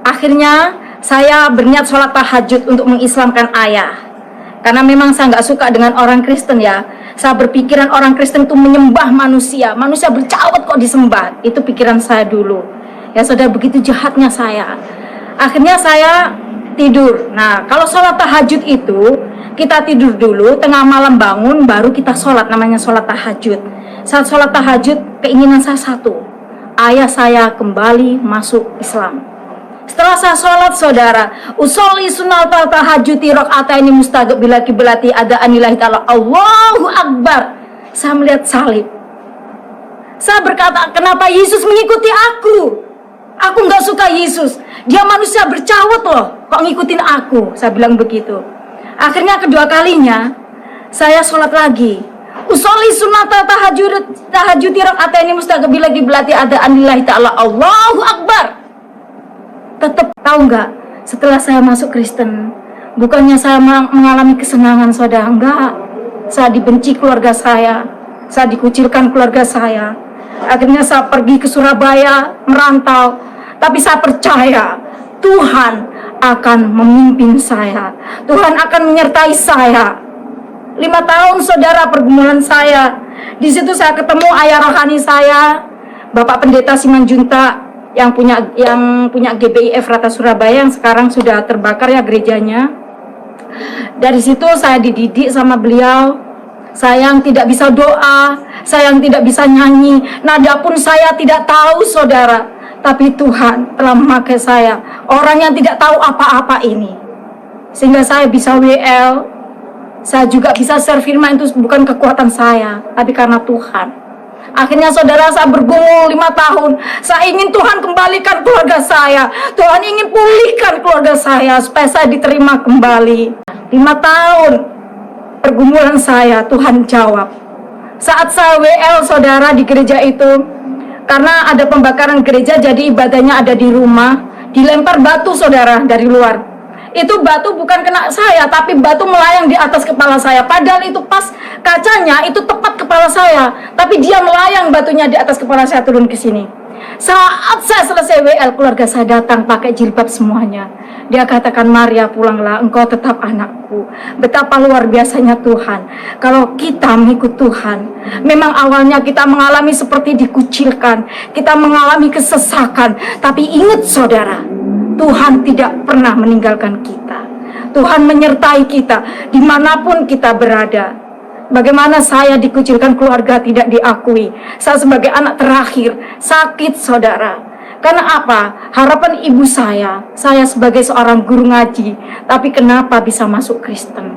Akhirnya saya berniat sholat tahajud untuk mengislamkan ayah. Karena memang saya nggak suka dengan orang Kristen ya. Saya berpikiran orang Kristen itu menyembah manusia. Manusia bercawat kok disembah. Itu pikiran saya dulu. Ya saudara, begitu jahatnya saya. Akhirnya saya tidur. Nah, kalau sholat tahajud itu kita tidur dulu, tengah malam bangun, baru kita sholat, namanya sholat tahajud. Saat sholat tahajud, keinginan saya satu, ayah saya kembali masuk Islam. Setelah saya sholat saudara, usolli sunatal tahajuti rakaataini mustaqbil kiblati ada anillahi ta'ala, Allahu Akbar. Saya melihat salib. Saya berkata, kenapa Yesus mengikuti aku? Aku nggak suka Yesus. Dia manusia bercawat loh, kok ngikutin aku? Saya bilang begitu. Akhirnya kedua kalinya saya sholat lagi. Usolli sunatal tahajuti rakaataini mustaqbil kiblati ada anillahi ta'ala, Allahu Akbar. Tetap tahu nggak, setelah saya masuk Kristen, bukannya saya mengalami kesenangan saudara, enggak. Saya dibenci keluarga saya dikucilkan keluarga saya. Akhirnya saya pergi ke Surabaya merantau, tapi saya percaya Tuhan akan memimpin saya, Tuhan akan menyertai saya. 5 tahun saudara pergumulan saya. Di situ saya ketemu ayah rohani saya, Bapak Pendeta Simanjuntak, yang punya GBIF Rata Surabaya, yang sekarang sudah terbakar ya gerejanya. Dari situ saya dididik sama beliau. Saya yang tidak bisa doa, saya yang tidak bisa nyanyi, nada pun saya tidak tahu saudara. Tapi Tuhan telah memakai saya, orang yang tidak tahu apa-apa ini, sehingga saya bisa WL. Saya juga bisa share firman, itu bukan kekuatan saya, tapi karena Tuhan. Akhirnya saudara, saya bergumul 5 tahun. Saya ingin Tuhan kembalikan keluarga saya. Tuhan ingin pulihkan keluarga saya supaya saya diterima kembali. 5 tahun pergumulan saya, Tuhan jawab. Saat saya WL saudara di gereja itu, karena ada pembakaran gereja, jadi ibadahnya ada di rumah, dilempar batu saudara dari luar. Itu batu bukan kena saya, tapi batu melayang di atas kepala saya. Padahal itu pas kacanya itu tepat kepala saya, tapi dia melayang batunya di atas kepala saya turun ke sini. Saat saya selesai WL, keluarga saya datang pakai jilbab semuanya. Dia katakan, Maria pulanglah, engkau tetap anakku. Betapa luar biasanya Tuhan. Kalau kita mengikut Tuhan, memang awalnya kita mengalami seperti dikucilkan, kita mengalami kesesakan, tapi ingat saudara, Tuhan tidak pernah meninggalkan kita. Tuhan menyertai kita dimanapun kita berada. Bagaimana saya dikucilkan, keluarga tidak diakui. Saya sebagai anak terakhir sakit saudara. Karena apa? Harapan ibu saya sebagai seorang guru ngaji. Tapi kenapa bisa masuk Kristen?